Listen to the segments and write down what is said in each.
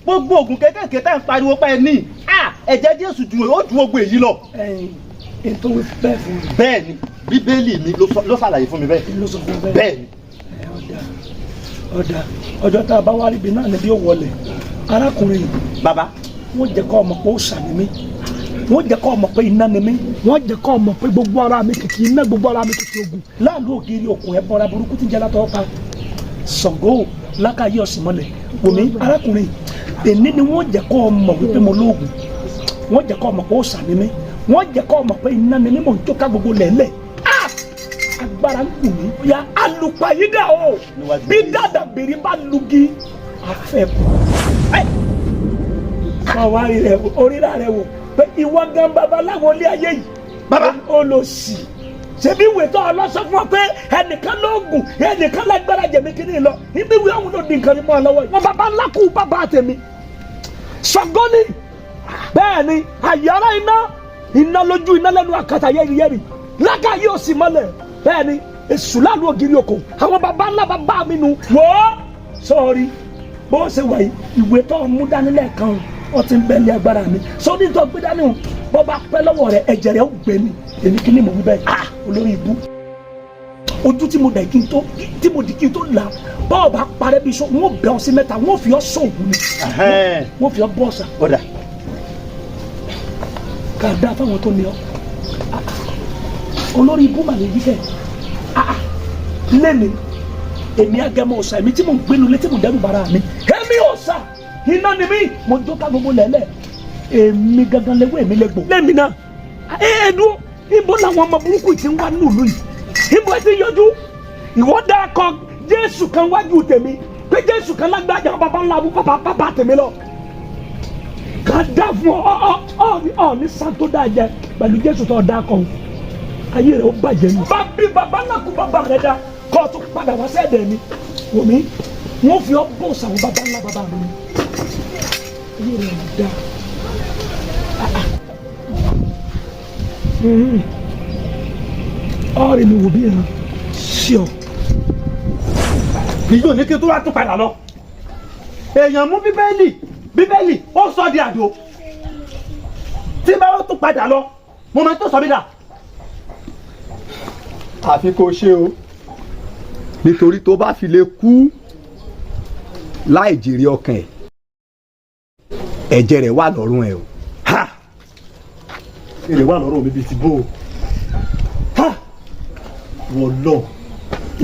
gbogbo oògùn kékèké tá ń pariwo pa ẹ ní ẹ̀jẹ̀ Jésù ju ó ju gbogbo èyí lọ. ètò bẹ́ẹ̀ fún mi. bẹ́ẹ̀ ni bíbélì mi ló ṣàlàyé fún mi bẹ́ẹ̀. ló sọ fún bẹ́ẹ̀. bẹ́ẹ̀ ni. ọ̀dà ọjọ́ tá a bá wá ríbi náà níbi ó wọlé arákùnrin bàbá wọ́n jẹ́ kọ́ ọmọ pé ó sàmì mí wọ́n jẹ́ kọ́ ọmọ pé iná ni mí wọ́n jẹ́ kọ́ ọmọ pé gbogbo ara mi kìkì iná gbogbo ara mi kìkì ogun láàlú ògiri òkun ẹ̀ bọ́ra burúkú tí ń jẹ́ látọ̀ pa Ṣàngó lákàyè ọ̀sìn mọ́lẹ̀ wòmí arákùnrin èní ni wọ́n jẹ́ kọ́ ọmọ wípé mo lóògùn wọ́n jẹ́ kọ́ ọmọ pé ó sàmì mí wọ́n jẹ́ kọ́ ọmọ pé iná ni mí mò ń tó ká gbogbo lẹ́lẹ̀ agbára ń kù mí ya alùpàyídà o bí dàdà bèrè bá lugi afẹ́kù ọwárí rẹ oríra rẹ wò pé ìwọ gan babaláwo ilé ayé yìí bàbá olóṣì ṣebí ìwé tó ọlọ́sọ fún ọ pé ẹnìkan lóògùn ẹnìkan lágbára jẹ̀mí kiri lọ ibi ìwé ọ̀hún ló di nǹkan ní mọ́ ọ lọ́wọ́ yìí wọn bàbá ńlá kú bàbá tèmi Ṣàngó ni bẹ́ẹ̀ ni àyàrá iná lójú iná lẹ́nu àkàtà yẹ́rìyẹ́rì lákàyè òsì mọ́lẹ̀ bẹ́ẹ̀ ni èṣù láàlú ògiri òkò àwọn bàbá ńlá bàbá mi nu wọ́ sọ́ọ́rí bó ṣe wà yìí ìwé tó mú dání lẹ́ẹ̀kan ó ti ń bẹ́ẹ̀ ní agbára mi sọ́ọ́rí tó gbé dání o bó bá pẹ́ lọ́wọ́ rẹ̀ ẹ̀jẹ̀ rẹ̀ ó gbé mi èmi kí ni mo wí bẹ́ẹ̀ olórí ibú ojú tí mo dì kí n tó là bọ́ọ̀ bá parẹ́ bí sọ wọ́n bẹ̀ ọ́ sí mẹ́ta wọ́n fi ọ́ sọ̀gùn ni wọ́n fi ọ́ bọ́ọ̀sà ká dá fáwọn tó ní ọ olórí ibú mà lè yí kẹ lẹ́nu èmi agẹmọ ọ̀sà èmi tí mo ń gbénu létí mo dẹ́rù bara mi èmi ọ̀sà iná ni mí mo jó ká gbogbo lẹ́lẹ̀ èmi gangan lẹ́wọ́ èmi lẹ́gbọ̀ lẹ́mi náà ẹ̀ẹ́dú ibo làwọn ọmọ burúkú ti ń wá nílùú yìí ibo ti yọjú ìwọ dáa kọ Jésù kan wájú tèmi pé Jésù kan lágbájá bàbá ńlá bàbá tèmi lọ ká dá fún ọ ní santo dáa jẹ pẹ̀lú Jésù tó dáa kọ ayé rẹ ó bàjẹ́ ni. bá bí bàbá náà kú bàbá rẹ dá kó o tún padà wá sẹ́ẹ̀dẹ̀ mi wò mí wọ́n fi ọ́ bọ̀ sàwọn bàbá ńlá bàbá mi ayé rẹ ó dá. ọ̀rẹ́ mi wò bí ẹran sí ọ. ìyóò ní kí tó wá tún padà lọ èèyàn mú bíbélì ó sọ di àdó tí bá wọ́n tún padà lọ mo máa tó sọ mí dà. àfi kò ṣe o nítorí tó bá fi lè kú láì jèrè ọkàn ẹ̀ ẹ̀jẹ̀ rẹ̀ wà lọ́rùn ẹ̀ o. èrè wà lọ́rùn mi bíi ti bó o.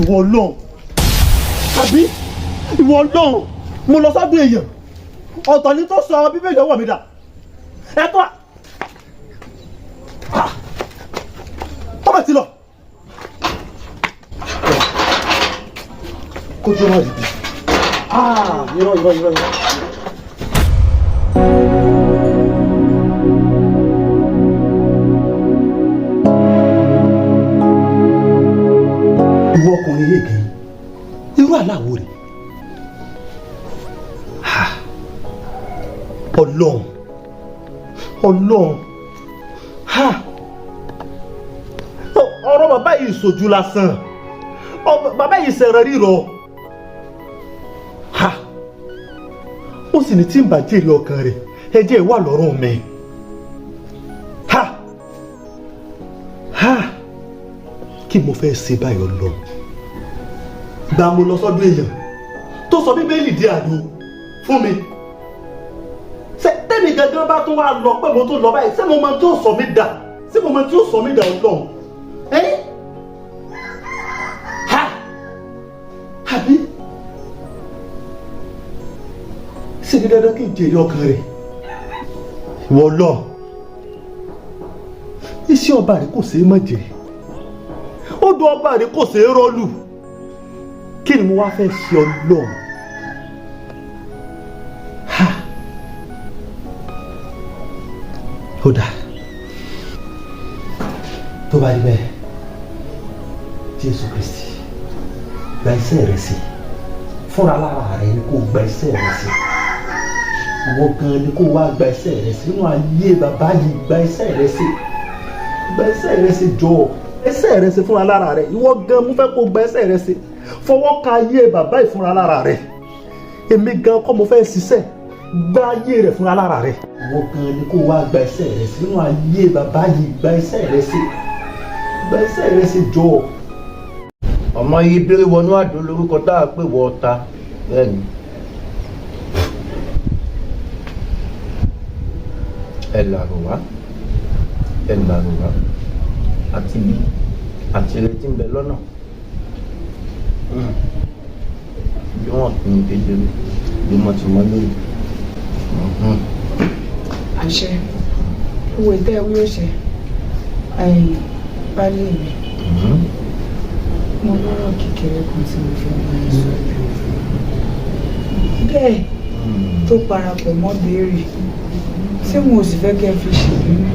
ìwọ lọ àbí ìwọ lọ mo lọ sọ́dún èèyàn ọ̀tọ̀ ni tó sọ bíbélì ọwọ́ mi dà ẹ̀tọ́ tọ́mọ̀ ti lọ. kójú ọmọ dìde irọ́. ìwọ ọkùnrin yìí gan irú aláwo rẹ̀ ọlọ́run ọ̀rọ̀ bàbá yìí sojú lásán bàbá yìí sẹ̀rẹ̀ rírọ̀ ó sì ní tí ń bàjẹ́ ìlú ọkàn rẹ̀ ẹ̀jẹ̀ wà lọ́rùn mi kí mo fẹ́ ṣe báyọ̀ lọ gbà mo lọ sọ́dún èèyàn tó sọ bíbélì di àdó fún mi tẹ́mi gangan bá tún wá lọ pé mo tún lọ báyìí ṣé mo mọ tí ó sọ mí dà ọlọ́run àbí ṣe ní dandan kí n jèrè ọkàn rẹ̀ ìwọ lọ iṣẹ́ ọba rẹ̀ kò ṣeé má jèrè odò ọba rẹ̀ kò ṣeé rọ́lù kí ni mo wá fẹ́ ṣe ọlọ́run ó dà tó bá rí bẹ́ẹ̀ Jésù Kristi gba iṣẹ́ rẹ̀ sí fúnra lára rẹ̀ ni kò gba iṣẹ́ rẹ̀ sí ìwọ gan ni kò wá gba iṣẹ́ rẹ̀ sí nínú ayé bàbá yìí gba iṣẹ́ rẹ̀ sí jọ iṣẹ́ rẹ̀ sí fúnra lára rẹ̀ ìwọ gan mo fẹ́ kó gba iṣẹ́ rẹ̀ sí fọwọ́ ka ayé bàbá yìí fúnra lára rẹ̀ èmi gan kọ́ mo fẹ́ ṣiṣẹ́ gba ayé rẹ̀ fúnra lára rẹ̀. ìwọ gan ni kó wá gba ẹsẹ̀ rẹ sí nínú ayé bàbá yìí, gba ẹsẹ̀ rẹ sí, gba ẹsẹ̀ rẹ sí jọ. ọmọ yìí bèrè wọnú àdó lórúkọ tá a pè wọ ọta bẹ́ẹ̀ ni. ẹ làrò wá àti bí àti retí ń bẹ lọ́nà bí wọ́n fi ń kékeré bí wọ́n ti mọ́ lórí. àṣẹ owó ìtẹ́ ìwé òṣè baálé mi mo lọ́rọ̀ kékeré kan tí mo fi ọmọ yẹn sọ bẹ́ẹ̀ tó parapọ̀ mọ́ béèrè tí mo sì fẹ́ kẹ́ fi ṣèbínú.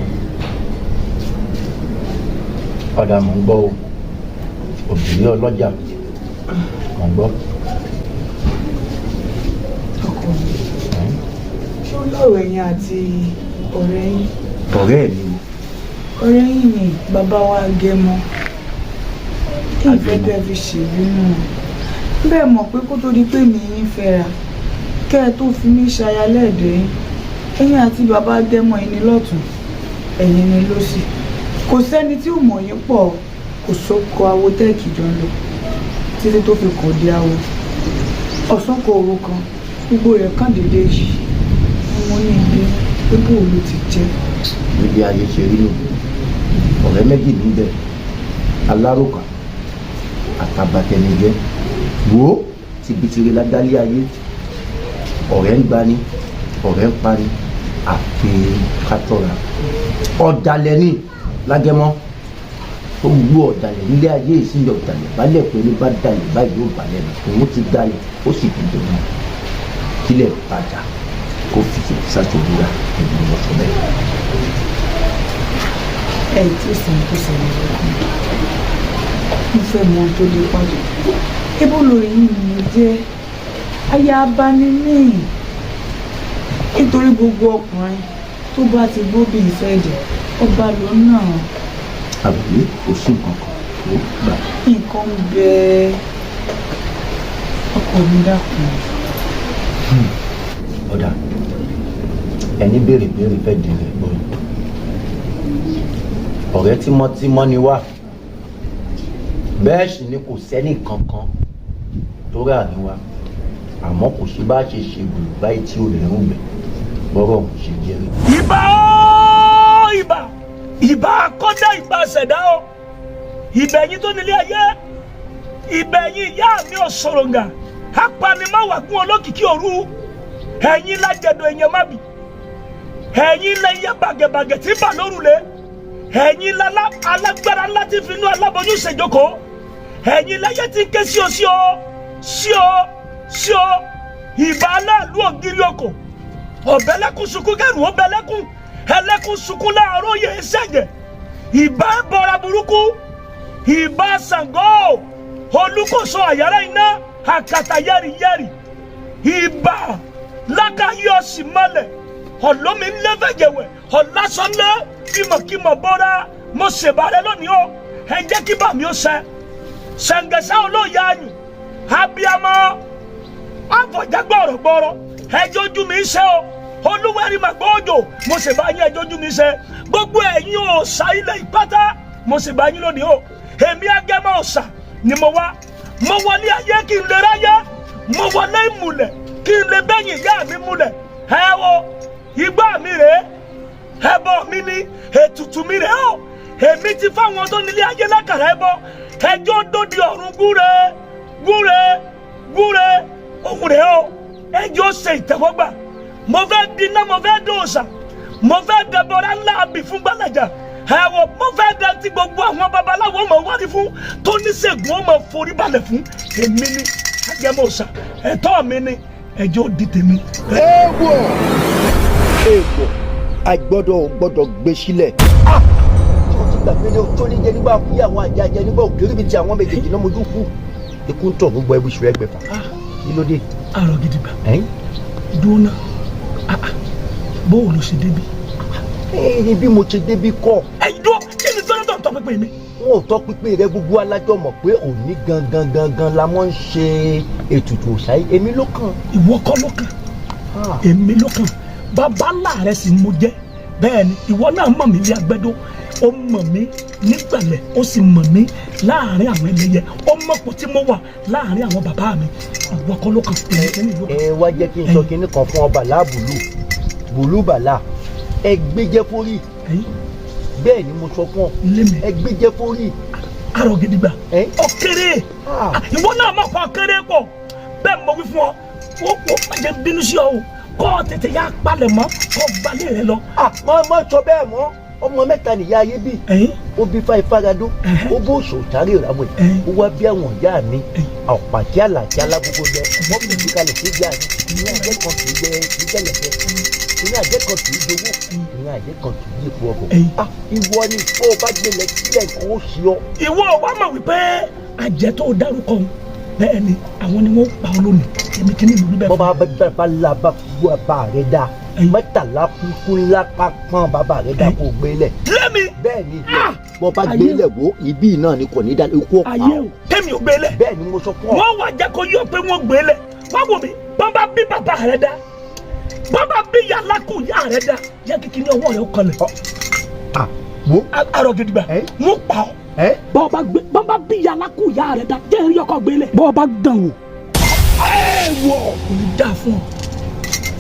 ọ̀dà mò ń gbọ́ o òbílẹ̀ ọlọ́jà mò ń gbọ́. ọkọ mi ṣé ó lọ́rọ̀ ẹ̀yin àti ọ̀rẹ́ yín. ọ̀rẹ́ mi ni. ọ̀rẹ́ yín ni bàbá wa Agẹmọ ìfẹ́ kẹ́ fi ṣèbínú bẹ́ẹ̀ mọ̀ pé kó tó di pé mi yín fẹ́ra kẹ́ ẹ tó fi mí ṣaya lẹ́ẹ̀dẹ́ ẹ̀yin àti bàbá Agẹmọ yìí ní lọ́tún ẹ̀yin ní lósì kò sẹ́ni tí ò mọ̀ yín pọ̀ kò sóko awo tẹ́ẹ̀kì jọ ń lọ títí tó fi kàn dé awo ọ̀sán kan òru kan gbogbo rẹ̀ kàn déédéé yìí ni mo ní ilé pé bóòlù ti jẹ́. níbi ayé ṣe rí nù ọ̀rẹ́ méjì níbẹ̀ alárùkà àtàbàtẹnijẹ́ wo tìbìtìrì ládálé ayé ọ̀rẹ́ ń gbani ọ̀rẹ́ ń parí àfi kátọ́ra ọ̀dàlẹ̀ ní Lágẹmọ tó gbó ọ̀dàlẹ̀ nílé ayé ìsìnyọ̀ ọ̀dàlẹ̀ balẹ̀ pé ní bá dalẹ̀ báyìí yóò balẹ̀ nù òun ti dalẹ̀ ó sì dìde mọ́ kílẹ̀ bàjá kó fi ṣàtòwúrà ẹ̀mí wọn sọ bẹ́ẹ̀. ẹ tí ì sàn tó sàn lọ́wọ́ mo fẹ́ mọ tó lè pàdé ibò lórí yìí ni mo jẹ́ aya abánimí nítorí gbogbo ọkùnrin tó bá ti gbóbi ìfẹ́ ẹ̀jẹ̀ ọba ló náà. àbúrò kò sí nǹkan kan ó gbà. nǹkan bẹ ọkọ mi dákun. ọ̀dà ẹni béèrè fẹ́ di rẹ̀ gbọ́ ọ̀rẹ́ tímọ́tímọ́ ni wá bẹ́ẹ̀ sì ni kò sẹ́ni kankan tó rà ní wa àmọ́ kò sí bá ṣe ṣe gbòòrò báyìí tí ò lè rún bẹ̀ bọ́rọ̀ òun ṣe jẹ́rìí. ìbà ìbà akọ́dá ìbà ṣẹ̀dá o ìbẹ̀yìn tó nílé ayé ìbẹ̀yìn ìyá mi Ọ̀ṣọ̀rọ̀ǹgà apanimáwàgún olókìkí òru ẹ̀yin lájẹ̀dọ̀ èèyàn má bì ẹ̀yin lẹ́yẹ bàgẹ̀bàgẹ̀ tí bà lórùlé ẹ̀yin alágbára ńlá tí finú aláboyún ṣèjókòó ẹ̀yin lẹ́yẹ tí ké sí o ìbà aláàlú ògiri oko ọ̀bẹ̀lẹ́kùn sunkún kẹrù ọ̀bẹ̀lẹ́kùn ẹlẹ́kùn sunkún láàárọ̀ yẹ ṣẹ̀jẹ̀ ìbà ẹ̀bọra burúkú ìbà Ṣàngó olùkóso àyàrá iná àkàtà yẹ́rìyẹ́rì ìbà lákàyè ọ̀sìn mọ́lẹ̀ ọ̀lọ́mi ńlẹ́fẹ̀jẹ̀wẹ̀ ọ̀lásánlẹ̀ kímọ̀kímọ̀ bọ́ra mo ṣèbàrẹ̀ lónìí o ẹ jẹ́ kí bàmí ó ṣẹ ṣẹ̀ǹgẹ̀ṣẹ̀ olóòyà ayùn abiyamọ àfọ̀jágbọ̀ ọ̀rọ̀gbọ̀rọ̀ ẹjọ́ ojú mi ṣe o olúwẹ̀rí màgbọ́ òjò mo sì bá yín ẹjọ́ ojú mi ṣe gbogbo ẹ̀yin òòṣà ilẹ̀ ìpátá mo sì bá yín lónìí o èmi Agẹmọ òòṣà ni mo wá mo wọlé ayé kí n lè ráyé mo wọlé ìmùlẹ̀ kí n lè bẹ́yìn ìyá mi múlẹ̀ ẹ wo igbá mi rèé ẹbọ mi ni ètùtù mi rèé o èmi ti fáwọn tó nílé ayé lákàrà ẹbọ ẹjọ́ dòdì ọ̀run gúre òun rèé o ẹjọ́ ṣe ìtẹ́wọ́gbà mo fẹ́ dínà mo fẹ́ dòòṣà mo fẹ́ dẹbọra ńlá àbí fún gbàlàjà ẹ̀wọ̀ mo fẹ́ dẹ tí gbogbo àwọn babaláwo mọ̀ wárí fún tó ní ṣègùn ó mọ̀ forí balẹ̀ fún èmi ni Agẹmọ òòṣà ẹ̀tọ́ mi ni ẹjọ́ di tèmi. èèwọ̀ àgbọ́dọ̀ gbé sílẹ̀. tí wọ́n ti gbàgbé ní tó ní jẹ nígbà fún àwọn àjàjẹ nígbà òkèèrè bíi ti àwọn méjèèjì náà mojú kú ikú ń tọ̀ gbogbo ẹbí ṣùgbọ́n ẹgbẹ̀fà kí ló dé. àrò gidi gbà dúnà bóòlù ṣe débi. bí mo ṣe débi kọ́. ẹ̀yin dúró kí ni tọ́lá tó ń tọ́ pípé mi. wọn ò tọ́ pípé rẹ gbogbo alájọ mọ̀ pé òní gangan la mọ́ ń ṣe ètùtù òòṣà yìí èmi ló kàn. ìwọ kọ́ ló kàn èmi ló kàn bàbá ńlá rẹ sì mo jẹ́ bẹ́ẹ̀ ni ìwọ náà mọ̀ mí ní agbẹ́dọ́ ó mọ̀ mí nígbàlẹ̀ ó sì mọ̀ mí láàrin àwọn ẹlẹ́yẹ ó mọ̀ pò tí mo wà láàrin àwọn bàbá mi ìwọ kọ́ ló kàn èmi ló kàn. ẹ wá jẹ́ kí n sọ kinní kan fún ọba láàbùlù bùlù bàlà ẹ gbéjẹ́ fórí bẹ́ẹ̀ ni mo sọ fún ọ ẹ gbéjẹ́ fórí. arọ gidigba ọ kéré ìwọ náà mọ̀ kọ́ kéré pọ̀ bẹ́ẹ̀ mo wí fún ọ ó má jẹ́ bínú sí ọ o kọ́ tètè yá palẹ̀ mọ́ kọ́ gbalẹ̀ rẹ lọ. mọ sọ bẹ́ẹ̀ mọ́ ọmọ mẹ́ta nìyá ayé bí ó bí fa ìfaradó ó bó sòtárì ìràwọ̀ ó wá bí àwọn ìyá mi àpàtì àlàjì alágbogbo jẹ wọ́n fi kalẹ̀ sí ìyá mi ní àjẹ́ kan kì í jẹ kì í jẹ̀lẹ̀fẹ́ ní àjẹ́ kan kì í jowó ní àjẹ́ kan kì í yípo ọkọ̀ ìwọ ni ó bá gbélé sílẹ̀ kó o ṣe ọ. ìwọ wa mọ̀ wípé àjẹ́ tó dárúkọ bẹ́ẹ̀ ni àwọn ni wọ́n pa ọ lónìí èmi kì í ní ìlú bẹ́ẹ̀. bọ́ba bá lábá fún bàbá rẹ̀ dáa mẹ́tàlá kúkú ńlá pápán bàbá rẹ̀ dáa kó gbélé. lẹ́mi. bẹ́ẹ̀ ni bọ́ba gbélé wo ibi náà ni kò ní dá ikú ọ̀pá. ayé o tẹ́mi ò gbélé. bẹ́ẹ̀ ni mo sọ fún ọ. wọ́n wà jẹ́ kó yọ pé wọ́n gbélé wọ́n wò mí bọ́ba bí bàbá rẹ̀ dá bọ́ba bí yàrá kù yà rẹ̀ dá jẹ́ kíkiri ọwọ́ rẹ̀ kọlẹ̀. wo arọ gidigba mo pa ọ bọ́ba bí yàrá kù yà rẹ̀ dá jẹ́ ìyọkọ̀ gbélé bọ́ba dàn wò wọ kò ní dáa fún ọ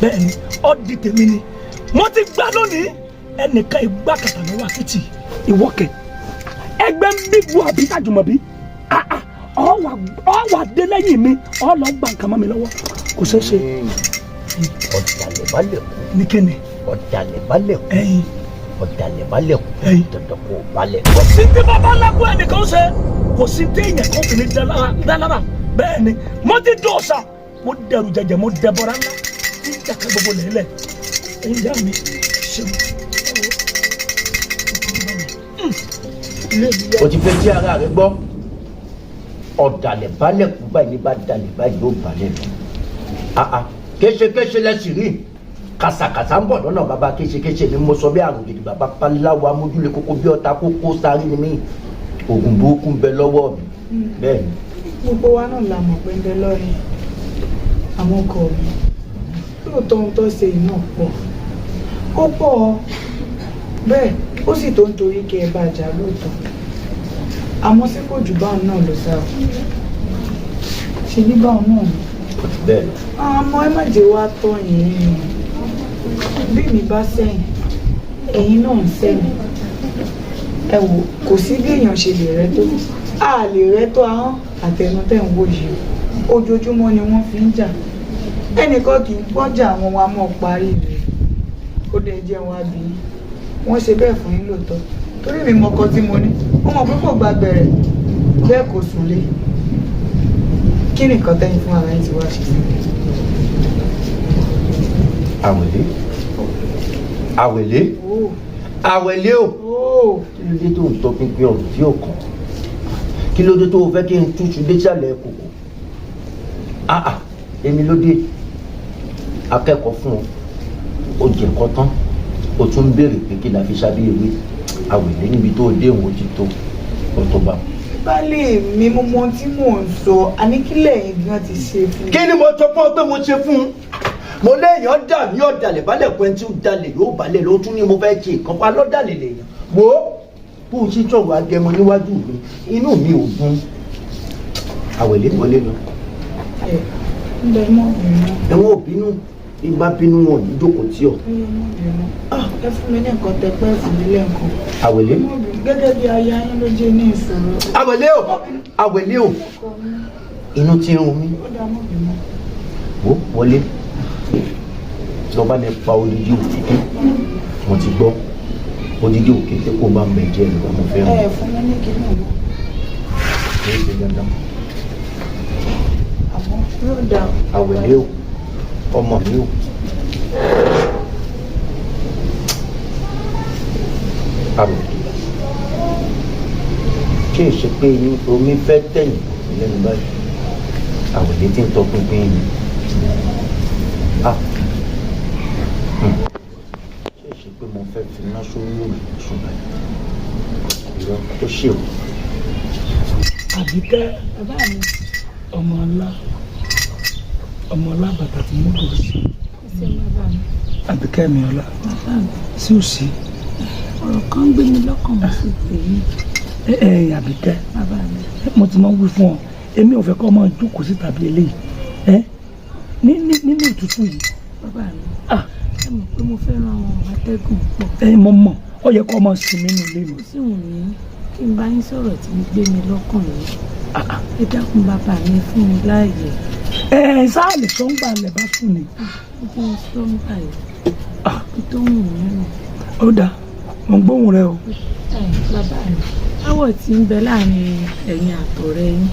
bẹ́ẹ̀ ni ọ di tèmi ni mo ti gbà lónìí ẹnìkan ìgbà kàtà lọ́wọ́ àkìtì ìwọ́kẹ̀ ẹgbẹ́ ń bí bu àbí àjùmọ̀bí ọ wà dé lẹ́yìn mi ọ lọ gba nǹkan mọ́ mi lọ́wọ́ kò ṣeé ṣe. ọ̀dàlẹ̀ balẹ̀ kú. ní kíni. ọ̀dàlẹ̀ balẹ̀ kú. ọ̀dàlẹ̀ balẹ̀ kú. dandan kò balẹ̀. kò sí tí bàbá alágbó ẹnìkan ṣe kò sí tí èèyàn kan fi ní dálára bẹ́ẹ̀ ni mo ti dùn ọ̀sà mo dẹrù jẹjẹ mo dẹbọra ńlá tí jàkà gbogbo lẹ́lẹ̀ ẹ̀yin ìyá mi ṣeun. o ti fẹ́ tí ara rẹ gbọ́ ọ̀dàlẹ̀ balẹ̀ kú báyìí ní bá dalẹ̀ báyìí yóò balẹ̀ lọ. kéṣekéṣe lẹ́sìn rí kàsàkàsà ń bọ̀ lọ́nà bàbá kéṣekéṣe ni mo sọ bí àrùn gidi bàbá paláwo amójúlé kókó bí ọ̀tá kókó sáré ni mí oògùn burúkú ń bẹ lọ́wọ́ mi bẹ́ẹ̀ ni. gbogbo wa náà la mọ̀ pé ń bẹ lọ́rin àwọn ọkọ mi lóòótọ́ ohun tó ṣe iná pọ̀ ó pọ̀ bẹ́ẹ̀ ó sì tó ń torí kí ẹ bá jà lóòótọ́ àmọ́ sí kò jù báwọn náà lọ sáà ṣe ní báwọn náà ni. bẹ́ẹ̀ ni. àmọ́ ẹ má jẹ́ wá tọ́ yìí bí mi bá sẹ́yìn ẹ̀yin náà ń sẹ́yìn ẹ wò kò sí bí èèyàn ṣe lè rẹ́ tó a lè rẹ́ tó ahọ́n àtẹnutẹ́ ń wò yìí ojoojúmọ́ ni wọ́n fi ń jà ẹnìkan kì í gbọ́jà àwọn wa mọ̀ parí rẹ̀ ó dẹ̀ jẹ́ wọn àbí wọ́n ṣe bẹ́ẹ̀ fún yín lóòótọ́ torí mi mọ̀kọ́ tí mo ní wọ́n mọ̀ pé kò gba bẹ̀rẹ̀ bẹ́ẹ̀ kò sùn lé kí ni nǹkan tẹ́yìn fún ara yín ti wá ṣe sí i. àwẹ̀lé àwẹ̀lé àwẹ̀lé o kí ló dé tó ń tọ́ pínpín ọ̀rọ̀ tí ò kàn kí ló dé tó fẹ́ kí n túṣu dé sàlẹ̀ kòkò èmi ló dé akẹ́kọ̀ọ́ fún ọ ó jẹ ẹ̀kọ́ tán ó tún béèrè pé kí la fi sábẹ́ ewé àwẹ̀lé níbi tó dé òun ti tó ó tó bá. baálé mi mo mọ tí mò ń sọ àníkílẹ̀ yìí gan ti ṣe fún mi. kí ni mo sọ fún ọ pé mo ṣe fún un mo léèyàn dà ní ọ̀dàlẹ̀ balẹ̀ pẹ́ tí ó dalẹ̀ yóò balẹ̀ ló tún ní mo fẹ́ ṣe nǹkan pa lọ́dàlẹ̀ lèèyàn wo bó o ṣe sọ̀rọ̀ agẹmọ níwájú mi inú mi ò dùn àwẹ̀lé wọlé lọ. ǹbẹ̀ mọ́ bínú. ẹ̀wọ̀n ò bínú ìgbà bínú wọn ò ní jókòó tí ọ. ẹ fún mi ní nǹkan tẹpẹ́ fún mi lẹ́ǹkan. àwẹ̀lé. gẹ́gẹ́ bí aya yín ló jẹ́ ní ìṣòro. àwẹ̀lé o àwẹ̀lé o inú ti ń run mí. ó dá mọ́ bínú. wo wọlé lọ́ba ní pa odidi òkété mo ti gbọ́ odidi òkété kó bá ń bẹ̀ jẹ́ ìlú ọmọ fẹ́ràn. ẹ fún mi ní kíní ọ̀nà. kí ló ṣe dandan. àmọ́ yóò dá. àwẹ̀lé o ọmọ mi o. àwẹ̀lé kí èsì pé omi fẹ́ tẹ̀yìn lẹ́nu báyìí àwẹ̀lé tí ń tọpinpin yìí. ṣé èsì pé mo fẹ́ fi iná sórí òòlù ṣùgbọ́n ìrọ̀ tó ṣe o. Àbíkẹ́ bàbá mi ọmọ ọlá bàtà tí mo dùn sí ṣe bàbá mi. Àbíkẹ́ mi ọlá Bàbá mi. sí ò sí. Ọ̀rọ̀ kan gbé mi lọ́kàn mo sì pè é. Àbíkẹ́ Bàbá mi. mo ti máa ń wí fún ọ èmi ò fẹ́ kọ́ ọmọ jókòó sí tàbí eléyìí nínú òtútù yìí. Bàbá mi. Ẹ mọ̀ pé mo fẹ́ràn atẹ́gùn pọ̀. Mo mọ̀ ọ yẹ kó ọmọ sinmi nínú ilé mi. Ó sì wù mí kí n bá yín sọ̀rọ̀ tí ń gbé mi lọ́kàn yìí. Ẹ dákun bàbá mi fún mi láàyè. Sáà lè sọ ń gbà lẹ̀ bá sùn ni. Ó jẹ́ sọ́ńgbà yìí. Tó wù mí nù. Ó dáa mo ń gbóhùn rẹ o. Bàbá mi áwọ̀ tí ń bẹ láàrin ẹ̀yin àtọ̀rẹ́ yín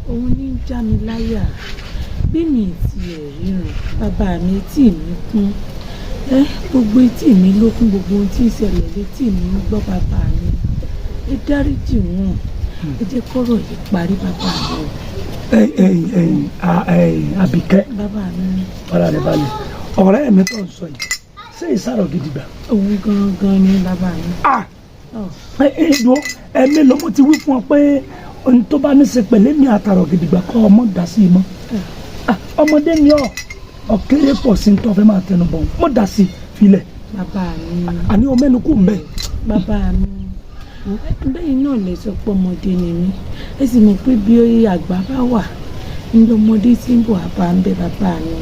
òun ní í já mi láyà bí mi ti ẹ̀ ríran bàbá mi etí mi kún gbogbo etí mi ló kún gbogbo ohun tí ń ṣẹlẹ̀ létí mi ń gbọ́ bàbá mi ẹ dáríjì wọn ẹ jẹ́ kọ́rọ̀ yìí parí bàbá mi. Àbíkẹ́ bàbá mi. ọ̀rọ̀ rẹ̀ balẹ̀ ọ̀rẹ́ mi tó ń sọ yìí ṣé ìsàrọ̀ gidi gbà. òun gangan ni bàbá mi. Ìdúró ẹ̀mí ló mo ti wí fún ọ pé ohun tó bá ní ṣe pẹ̀lú mi àtàrọ̀ gidi gbà kọ́ ọmọ dà sí i mọ́. Ọmọdé ni ọ̀kẹ́rẹ́ pọ̀ sí ní tó fẹ́ máa tẹnu bọ̀ mo dà sí i filẹ̀. bàbá mi. àní o mẹ́nu kù ń bẹ̀. bàbá mi bẹ́ẹ̀ náà lè sọ pé ọmọdé ni mí ẹ sì mọ̀ pé bí àgbà bá wà ní ọmọdé tí ń bọ̀ àbá ń bẹ bàbá mi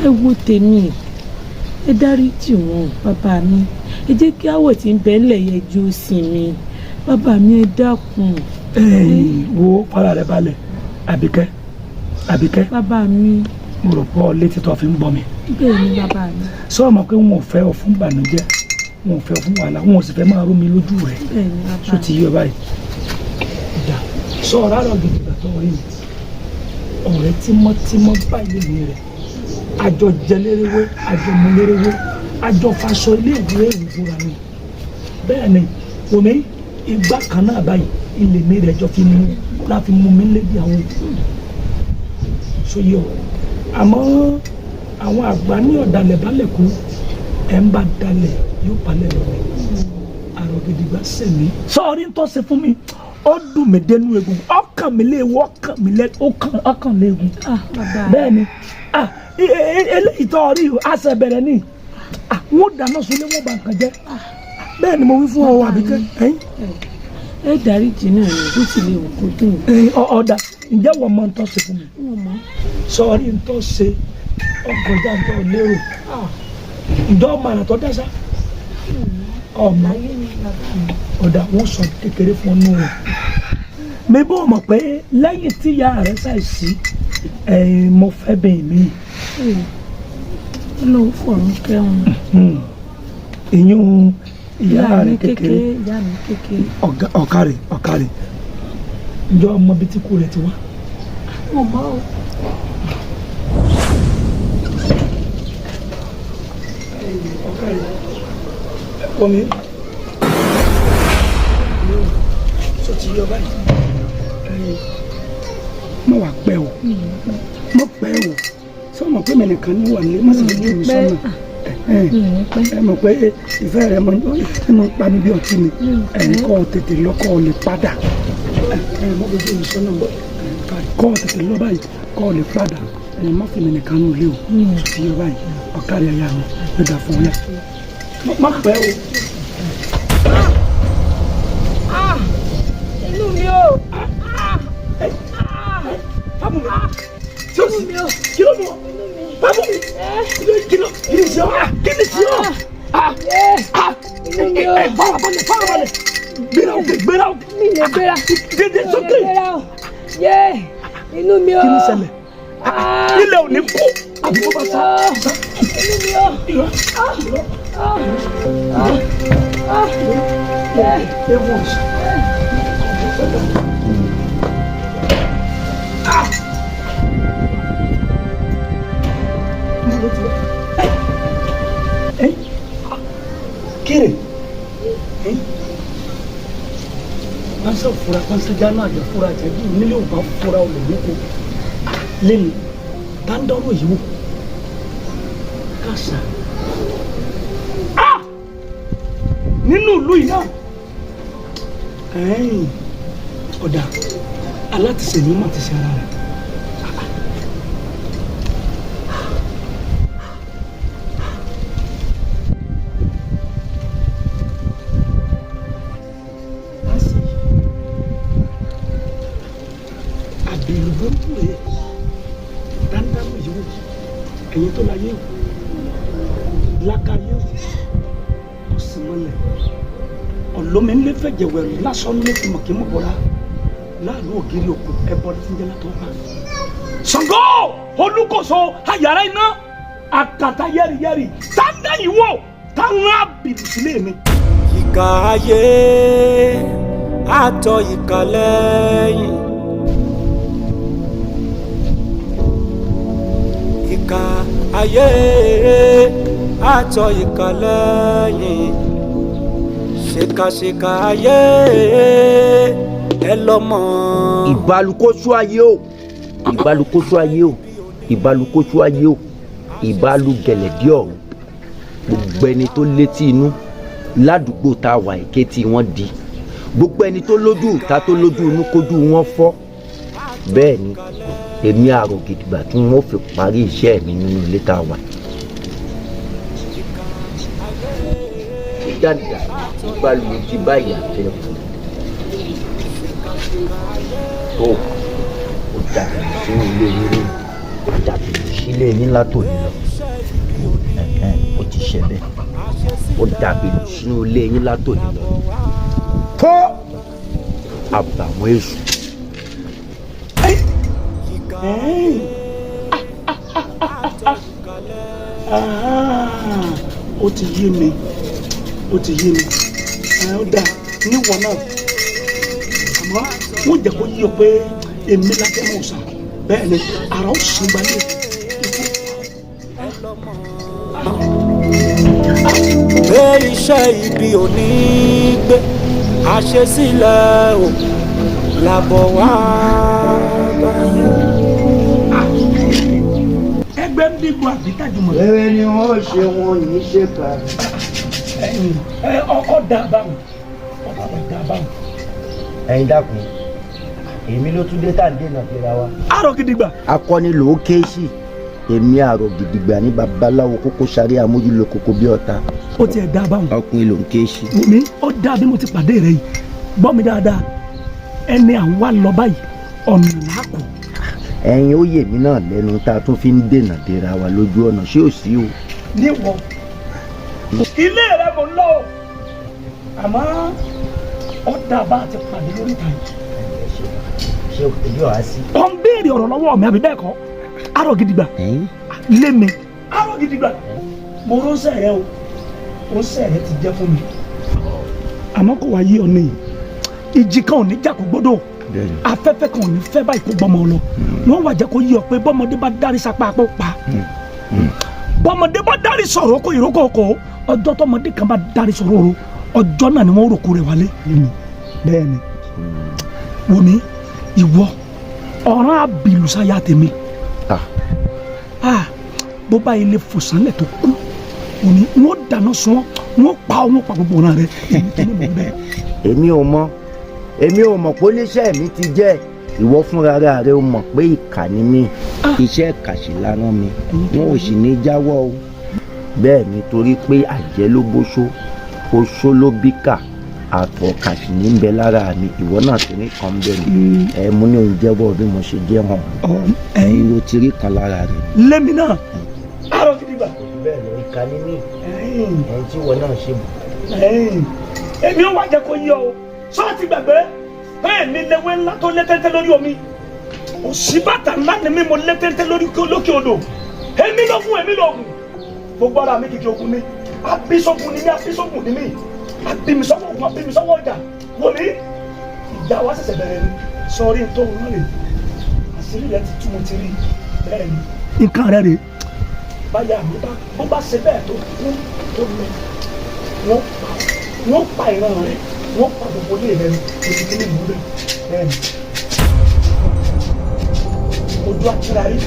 ẹ wo tèmi ẹ dáríjì wọn bàbá mi ẹ jẹ́ kí àwọ̀ tí ń bẹ ńlẹ̀ yẹ ju sí mi bàbá mi ẹ dákun. wo fara rẹ balẹ̀ Àbíkẹ́ bàbá mi. mo rò pọ̀ létí tó fi ń bọ̀ mi. bẹ́ẹ̀ ni bàbá mi. sọ ma pé wọn ò fẹ́ ọ fún ìbànújẹ́ wọn ò fẹ́ ọ fún wàhálà wọn ò sì fẹ́ máa rú mi lójú rẹ̀. bẹ́ẹ̀ ni bàbá mi. sọ ti yọ báyìí. ìjà sọ ọ̀rọ̀ àrọ̀ gidi gbà tó rí mi ọ̀rẹ́ tímọ́tímọ́ báyìí ní rẹ̀ àjọ jẹlérewé àjọ múlérewé àjọ faṣọ ilé ìwé ìwúra mi bẹ́ẹ̀ ni omi ìgbà kan náà báyìí ilé mi rẹ̀ jọ fi mú láfi mú mi lébi àwọn sóyè ọ àmọ́ àwọn àgbà ní ọ̀dàlẹ̀ balẹ̀ kú ẹ̀ ń bá dalẹ̀ yóò balẹ̀ lọ́wọ́ àrò gidi gbà sẹ́mi. sọ́ọ́rí ń tọ́ ṣe fún mi ó dùn mí dénú egun ọkàn mi léwu ọkàn léegun. bẹ́ẹ̀ ni eléyìí tó rí àṣẹ bẹ̀rẹ̀ ni wọ́n dáná sunlé wọ́n bá nǹkan jẹ́ bẹ́ẹ̀ ni mo wí fún ọ Àbíkẹ́. ẹ dáríjì náà ni bó ti lè wò kó dùn. ọ̀dà ǹjẹ́ wọ́n mọ ntọ́ ṣe fún mi. sọ́ọ́rí ntọ́ ṣe ọgọ́jà ntọ́ lérò ǹjọ́ ọmọ àràtọ́ dẹ́sà ọmọ ọ̀dà wọn sọ kékeré fún ọ́nù rẹ̀ mi bó mọ̀ pé lẹ́yìn tí ìyá rẹ̀ ṣàìsí mo fẹ́ bẹ́ẹ̀ mi. Ọlọ́run fọ̀run kẹ́hún. ìyún ìyá rẹ̀ kékeré ìyá mi kékeré. ọ̀kàrẹ̀ ǹjọ́ ọmọ bíi tí kú rẹ̀ ti wá. mo bá o. omi sọ ti yọ báyìí mo wà pẹ́ o mo pẹ́ o sọ ma pé mi nìkan ní wà ní mọ́sálí ní omi sọ́nà ẹ mọ̀ pé ìfẹ́ rẹ mo ń pa mi bí ọtí mi kọ́ tètè lọ kọ́ lè padà mo gbé omi sọ́nà kọ́ tètè lọ báyìí kọ́ lè padà má fi mi nìkan ní olé o sọ ti yọ báyìí ọ̀kárí ayá mi ló dà fún yà má pẹ́ o. inú mi o. Papu mi. Inú mi o. Kí ló mú ọ? Papu mi. Kí ni sí ọ? Kí ni sí ọ? Inú mi o. Farabalẹ̀. Gbéra òkè. Mi lè gbéra. Dédé sókè. Inú mi o. Kí ni ṣẹlẹ̀? Ilé ò ní kú. Àbí kó bá sá. Inú mi o. Kiri. Pansa fura, pansa jana aja fura jadi nílé ò bá fura olè lóko. Lẹ́nu, tá ń dánwò yìí wò. Kásá. Nínú ìlú yìí náà. Ọ̀dà alátìsẹ̀ ni ó mà ti ṣe ara rẹ̀. ẹ̀yin tó láyé o lákàyé o ọ̀sìn mọ́lẹ̀ ọ̀lọ́mọ ńlẹ́ fẹ̀jẹ̀ wẹ̀rù lásán ló fi mọ̀ kí mo bọ̀ra láàánú ògiri òkú ẹ̀bọ tí ń jẹ́ látọ̀ bá. Ṣàngó Olúkòso ayàrá iná àkàtà yẹ́rìyẹ́rì táńdá yìí wò táwọn àbìlù sílé mi. Ìkà ayé àtọ̀ ìkà lẹ́yìn. Ìkà ayé àtọ̀ ìkà lẹ́yìn. Ṣèkàṣèkà ayé ẹ lọ́mọ. ìbálùkóṣù ayé o ìbálùkóṣù ayé o ìbálùkóṣù ayé o ìbálùgẹ̀lẹ̀dí ọ̀run gbogbo ẹni tó létí inú ládùúgbò tá a wà èké tí wọ́n di gbogbo ẹni tó lójú ìta tó lójú inú kójú wọn fọ́ bẹ́ẹ̀ ni èmi àrò gidigba tí wọ́n fi parí iṣẹ́ mi nínú ilé tá a wà. ìdàdà ìbálùwẹ̀ ti báyìí àfẹ́ tó o dàbí sínú ilé yín lónìí o dàbí sílé yín látòní lọ o ti ṣe bẹ́ẹ̀ o dàbí sínú ilé yín látòní lọ tó àbàwọ́n èṣù. Ó ti yé mi ó ti yé mi ó dà níwọ̀n náà àmọ́ wọ́n jẹ́ kó yí ọ pé èmi lájẹ́ mọ̀ sàn bẹ́ẹ̀ ni ara ó sùn gbalẹ̀ Gbé iṣẹ́ ibi òní gbé àṣesílẹ̀ o làbọ̀ wá báyìí. ẹgbẹ́ ń dìbò àbíkájùmọ̀. rere ni wọ́n ṣe wọn yìí ṣe kà. ọkọ̀ dà báwọn ọkọ̀ dà báwọn. ẹ̀yin dákun èmi ló tún dé tá à ń dènà síra wa. àrò gidigba. akọni ló ké sí èmi àrò gidigba ní babaláwo kókó sáré amójúlò kókó bí ọ̀tá. ó tiẹ̀ dà báwọn. ọkùnrin ló ń ké sí. mi ó dà bí mo ti pàdé rẹ yìí gbọ́ mi dáadáa ẹni à ń wá lọ báyìí ọ̀nà làákù. ẹ̀yin ó yè mí náà lẹ́nu tá a tún fi ń dènà dèrà wa lójú ọ̀nà ṣé ò sí o. níwọ ilé rẹ mo ń lọ o àmọ́ ó dà bá a ti pàdé lórí ìta yìí. ṣé èyí ọ̀ á sí. ó ń béèrè ọ̀rọ̀ lọ́wọ́ mi àbí bẹ́ẹ̀ kọ́ àrò gidigba lé mi àrò gidigba mo ránṣẹ́ rẹ o ránṣẹ́ rẹ ti jẹ́ fún mi àmọ́ kò wá yí ọ nìyí ìjì kan ò ní jà kó gbọ́dọ̀ afẹ́fẹ́ kan ò ní fẹ́ báyìí kó gbọ́mọ lọ wọ́n wá jẹ́ kó yí ọ pé bọ́mọdé bá dárí sapá apó pa bọ́mọdé bá dárí sọ̀rọ̀ kó ìrókò kó ọjọ́ tọmọdé kan bá dárí sọ̀rọ̀ o ọjọ́ náà ni wọ́n rò kó rẹ̀ wálé lẹ́nu bẹ́ẹ̀ ni wò mí ìwọ ọ̀ràn àbìlùsáyà tèmi bó bá ilé fòsánlẹ̀ tó kú wò mí wọ́n dáná sun wọ́n pa wọ́n pa gbogbo ọ̀ràn rẹ̀ èmi tó ní mọ̀ bẹ́ẹ̀. èmi ò mọ̀ pé oníṣẹ́ mi ti jẹ́ ìwọ fúnra rẹ o mọ̀ pé ìkà ni mí iṣẹ́ kàṣì láràn mi wọn ò sì ní jáwọ́ o bẹ́ẹ̀ ni torí pé àjẹ́ ló bóṣó oṣó ló bíkà àtọ̀ kàṣì ní ń bẹ lára mi ìwọ náà ti rí kan bẹ́ẹ̀ ni ẹ mú ní oúnjẹ bọ́ bí mo ṣe jẹ́ hàn ẹ̀yin ló ti rí kan lára rẹ. lẹ́mi náà àrò gidigba. bẹ́ẹ̀ lọ ìkà ni mí ẹ̀yin tí ìwọ náà ṣe bù. èmi ò wá jẹ́ kó yí ọ o sọ́ọ́ ti gbàgbé bẹ́ẹ̀ ni lewé ńlá tó lẹ́tẹ́tẹ́ lórí omi òṣìbàtà ńlá ni mí mo lẹ́tẹ́tẹ́ lórí lókè odò èmi lógun gbogbo ara mi kìkì ogun ni abísọ́gun ni mí abísọ́gun ni mí abimisọ́wọ́ ogun abimisọ́wọ́ ọjà wò ní ìjà wa ṣẹ̀ṣẹ̀ bẹ̀rẹ̀ ni sọrí tó ń rìn àṣírí rẹ ti tú mo ti rí bẹ́ẹ̀ ni nǹkan rẹ rè báyà mi bó bá ṣe bẹ́ẹ̀ tó lọ wọ́n pa ìran rẹ wọ́n pa gbogbo ilé rẹ ní ibi tí mo rẹ bẹ́ẹ̀ ni ojú àtúrà rí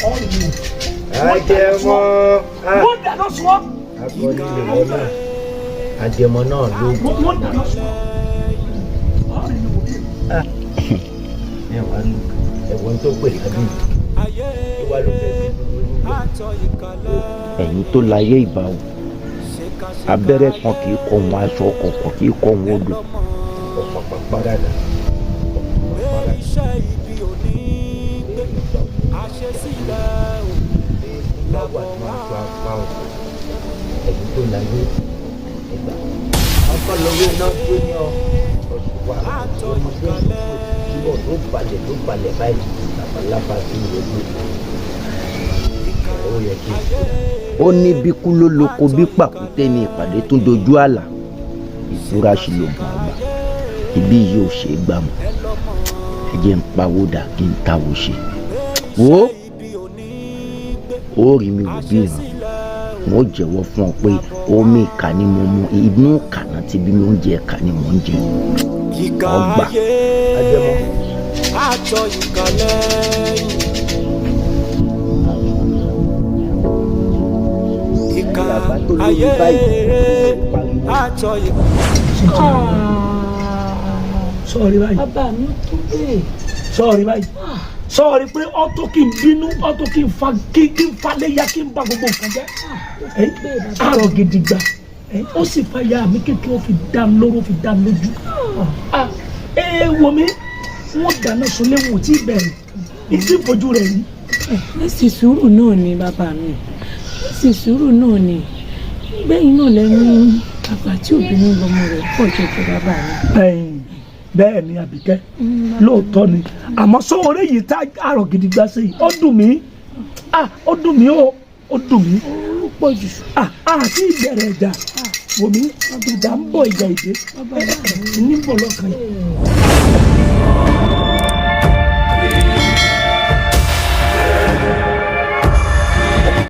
ọ̀rùn àjẹmọ́ wọ́n dáná sun ọ́. akọni ìwọ náà àjẹmọ́ náà ló. wọ́n dáná sun ọ́. ẹ wá lù ẹ̀wọ̀n tó pè lábẹ́ ìwà ló fẹ́ fi ẹ̀yin tó láyé ìbá o abẹ́rẹ́ kan kì í kọ wọn aṣọ kọ̀ọ̀kan kì í kọ wọn odò ọ̀pọ̀pọ̀ padà. sílẹ̀ o lábọ̀ wá ẹ̀yìn tó láyé ẹgbà ọkọ lọ́wọ́ náà tó ní ọ ọ̀ṣùwà ọmọdé ìbọ̀ tó balẹ̀ báyìí labalábá sí ìrẹ́gbẹ́ ó yẹ kí. ó ní bí kú ló lóko bí pàkúté ní ìpàdé tó dojú àlà ìfúra sí ló gbọ́n àgbà ibi yìí ò ṣe é gbà mọ́ ẹ jẹ́ ń pawó dà kí n táwo ṣe wo ó rí mi wò bí ìràn mo jẹ́wọ́ fún ọ pé omi ìka ni mo mu inú ìka náà ti bí mi oúnjẹ ìka ni mo ń jẹ ọgbà ajẹmọ. àjọ ìkàlẹ̀ ìka ayé àjọ sọ́ọ̀rì báyìí bàbá mi tó bẹ́ẹ̀. sọ́ọ̀rì báyìí sọ́ọ̀rì pé ọ̀tọ̀ kí n bínú ọ̀tọ̀ kí n falẹ̀yà kí n ba gbogbo nǹkan jẹ́ àrọ̀ gidi gbà ó sì fa ya mi kékeré ó fi dá mi lóró ó fi dá mi lójú wo mi wọ́n dáná sunlé wọn ò tí ì bẹ̀rẹ̀ ìdí ìfojú rẹ̀ yìí. ẹ sì sùúrù náà ni bàbá mi ẹ sì sùúrù náà ni gbẹ̀yìn náà lẹ́nu àgbà tí obìnrin lọmọ rẹ̀ pọ̀ jẹjẹ bàbá mi. Bẹ́ẹ̀ ni Àbíkẹ́ lóòótọ́ ni àmọ́ sọ́wọ́rẹ́ yìí tá àrọ̀ gidi gbà sí i ó dùn mí ó dùn mí ó dùn mí ó pọ̀ jù. àti ìbẹ̀rẹ̀ ìjà wò mí ìjà ń bọ̀ ìjà ìdè ní bọ̀ lọ́kàn yìí.